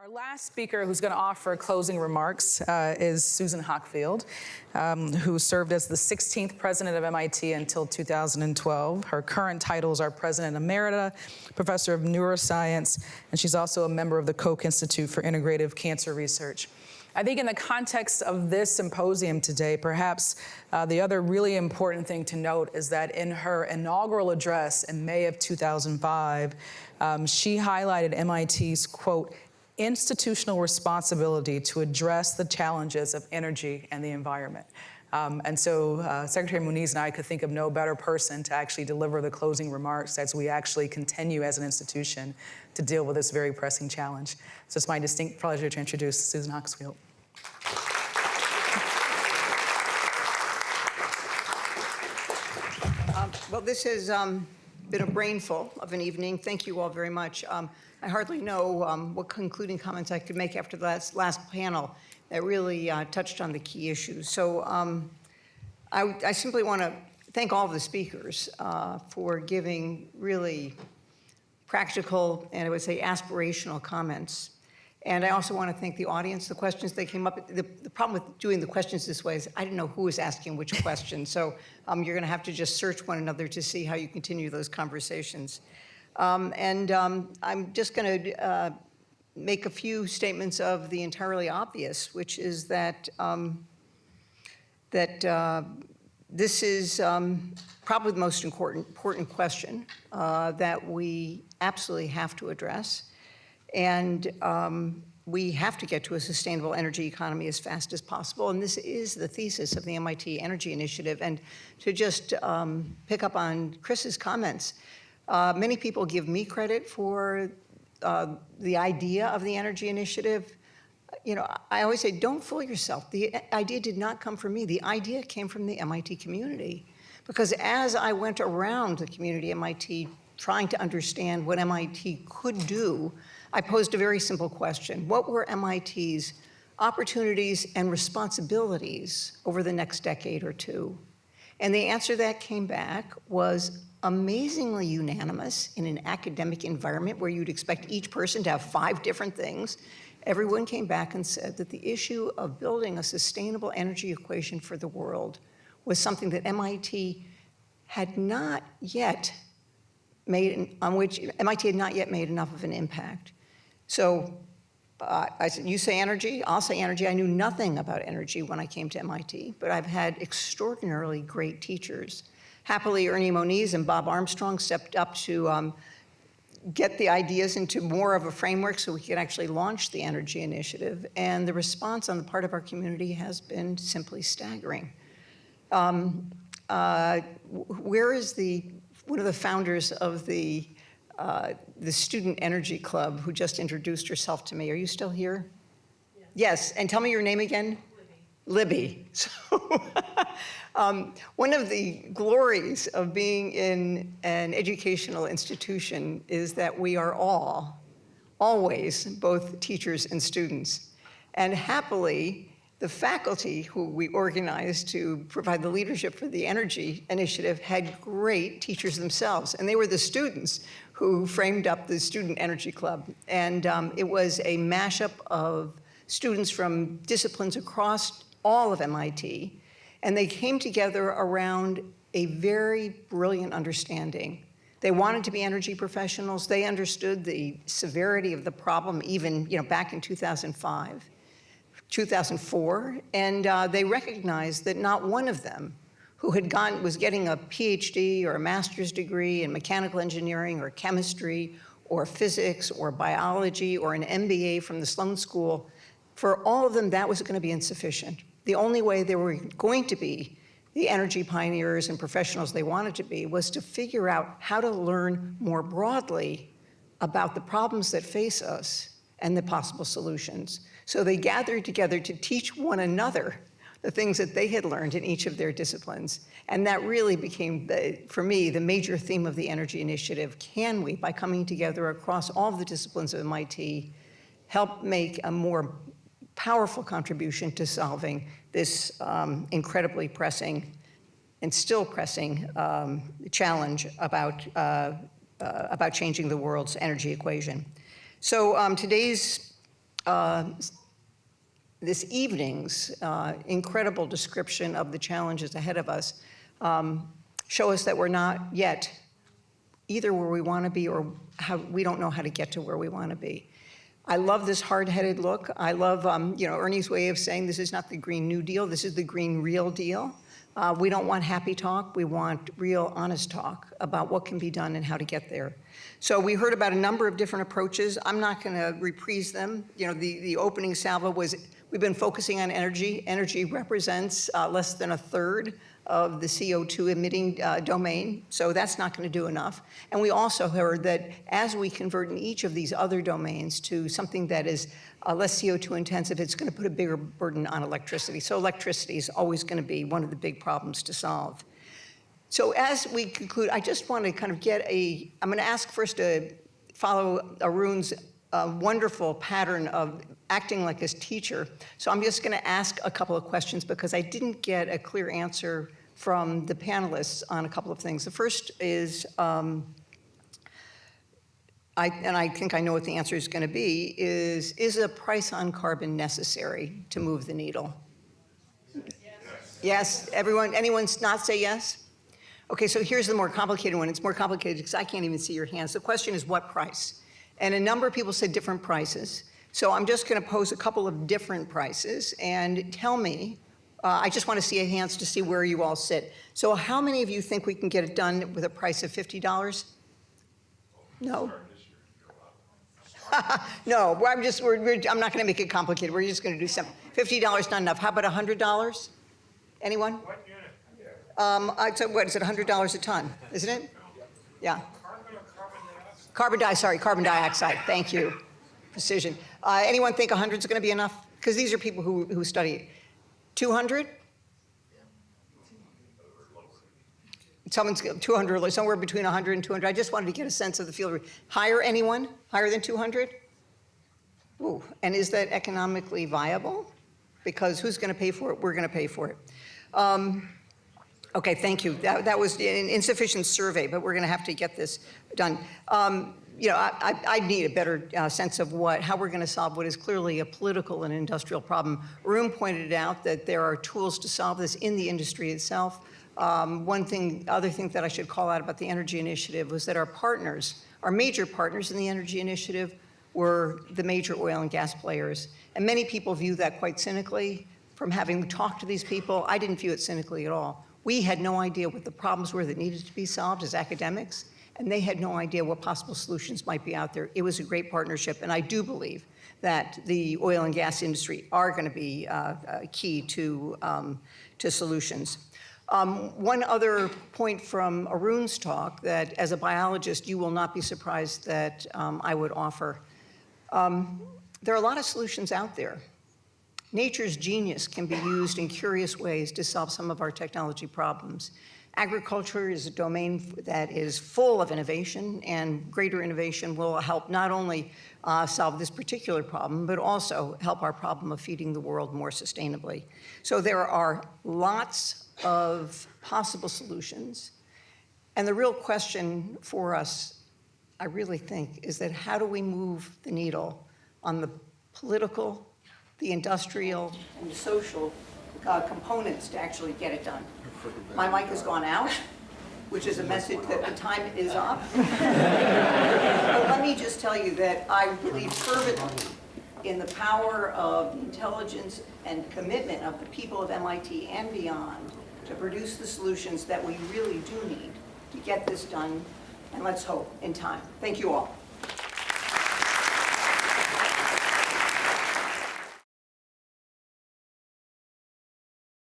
Our last speaker who's going to offer closing remarks is Susan Hockfield, who served as the 16th president of MIT until 2012. Her current titles are President Emerita, Professor of Neuroscience, and she's also a member of the Koch Institute for Integrative Cancer Research. I think in the context of this symposium today, perhaps the other really important thing to note is that in her inaugural address in May of 2005, she highlighted MIT's, quote, institutional responsibility to address the challenges of energy and the environment. And so Secretary Muniz and I could think of no better person to actually deliver the closing remarks as we actually continue as an institution to deal with this very pressing challenge. So it's my distinct pleasure to introduce Susan Hockfield. Well, this has been a brainful of an evening. Thank you all very much. I hardly know what concluding comments I could make after the last panel that really touched on the key issues. So I simply want to thank all of the speakers for giving really practical and I would say aspirational comments. And I also want to thank the audience. The questions that came up, the problem with doing the questions this way is I didn't know who was asking which question. So you're going to have to just search one another to see how you continue those conversations. I'm just going to make a few statements of the entirely obvious, which is that this is probably the most important question that we absolutely have to address. And we have to get to a sustainable energy economy as fast as possible. And this is the thesis of the MIT Energy Initiative. And to just pick up on Chris's comments, many people give me credit for the idea of the Energy Initiative. You know, I always say, don't fool yourself. The idea did not come from me. The idea came from the MIT community. Because as I went around the community at MIT trying to understand what MIT could do, I posed a very simple question. What were MIT's opportunities and responsibilities over the next decade or two? And the answer that came back was amazingly unanimous in an academic environment where you'd expect each person to have 5 different things. Everyone came back and said that the issue of building a sustainable energy equation for the world was something that MIT had not yet made, on which MIT had not yet made enough of an impact. So I said, you say energy, I'll say energy. I knew nothing about energy when I came to MIT, but I've had extraordinarily great teachers. Happily, Ernie Moniz and Bob Armstrong stepped up to get the ideas into more of a framework so we could actually launch the Energy Initiative. And the response on the part of our community has been simply staggering. Where is one of the founders of the Student Energy Club who just introduced herself to me? Are you still here? Yes, and tell me your name again. Libby. So one of the glories of being in an educational institution is that we are always, both teachers and students. And happily, the faculty who we organized to provide the leadership for the Energy Initiative had great teachers themselves. And they were the students who framed up the Student Energy Club. And it was a mashup of students from disciplines across all of MIT. And they came together around a very brilliant understanding. They wanted to be energy professionals. They understood the severity of the problem even back in 2005. 2004, and they recognized that not one of them who was getting a PhD or a master's degree in mechanical engineering or chemistry or physics or biology or an MBA from the Sloan School, for all of them that was going to be insufficient. The only way they were going to be the energy pioneers and professionals they wanted to be was to figure out how to learn more broadly about the problems that face us and the possible solutions. So they gathered together to teach one another the things that they had learned in each of their disciplines. And that really became, for me, the major theme of the Energy Initiative. Can we, by coming together across all of the disciplines of MIT, help make a more powerful contribution to solving this incredibly pressing and still pressing challenge about changing the world's energy equation? So today's this evening's incredible description of the challenges ahead of us show us that we're not yet either where we want to be or we don't know how to get to where we want to be. I love this hard-headed look. I love Ernie's way of saying this is not the Green New Deal, this is the Green Real Deal. We don't want happy talk, we want real honest talk about what can be done and how to get there. So we heard about a number of different approaches. I'm not going to reprise them. The opening salvo was, we've been focusing on energy. Energy represents less than a third of the CO2 emitting domain, so that's not going to do enough. And we also heard that as we convert in each of these other domains to something that is less CO2 intensive, it's going to put a bigger burden on electricity. So electricity is always going to be one of the big problems to solve. So as we conclude, I just want to kind of I'm going to ask first to follow Arun's wonderful pattern of acting like his teacher. So I'm just going to ask a couple of questions because I didn't get a clear answer from the panelists on a couple of things. The first is, and I think I know what the answer is going to be, is a price on carbon necessary to move the needle? Yes? Anyone not say yes? Okay, so here's the more complicated one. It's more complicated because I can't even see your hands. The question is what price? And a number of people said different prices. So I'm just going to pose a couple of different prices and tell me, I just want to see hands to see where you all sit. So how many of you think we can get it done with a price of $50? No? No, I'm not going to make it complicated. We're just going to do something. $50 not enough. How about $100? Anyone? What unit? So what is it, $100 a ton, isn't it? Yeah. Carbon dioxide, thank you. Precision. Anyone think 100 is going to be enough? Because these are people who study it. 200? Someone's 200, somewhere between 100 and 200. I just wanted to get a sense of the field. Higher, anyone? Higher than 200? Ooh, and is that economically viable? Because who's going to pay for it? We're going to pay for it. Okay, thank you. That was an insufficient survey, but we're going to have to get this done. I need a better sense of how we're going to solve what is clearly a political and industrial problem. Arun pointed out that there are tools to solve this in the industry itself. Other thing that I should call out about the Energy Initiative was that our major partners in the Energy Initiative were the major oil and gas players. And many people view that quite cynically. From having talked to these people, I didn't view it cynically at all. We had no idea what the problems were that needed to be solved as academics, and they had no idea what possible solutions might be out there. It was a great partnership, and I do believe that the oil and gas industry are going to be key to solutions. One other point from Arun's talk that, as a biologist, you will not be surprised that I would offer. There are a lot of solutions out there. Nature's genius can be used in curious ways to solve some of our technology problems. Agriculture is a domain that is full of innovation, and greater innovation will help not only solve this particular problem, but also help our problem of feeding the world more sustainably. So there are lots of possible solutions. And the real question for us, I really think, is that how do we move the needle on the political, the industrial, and the social components to actually get it done? My mic has gone out, which is a message that the time is up. But let me just tell you that I believe fervently in the power of the intelligence and commitment of the people of MIT and beyond to produce the solutions that we really do need to get this done, and let's hope in time. Thank you all.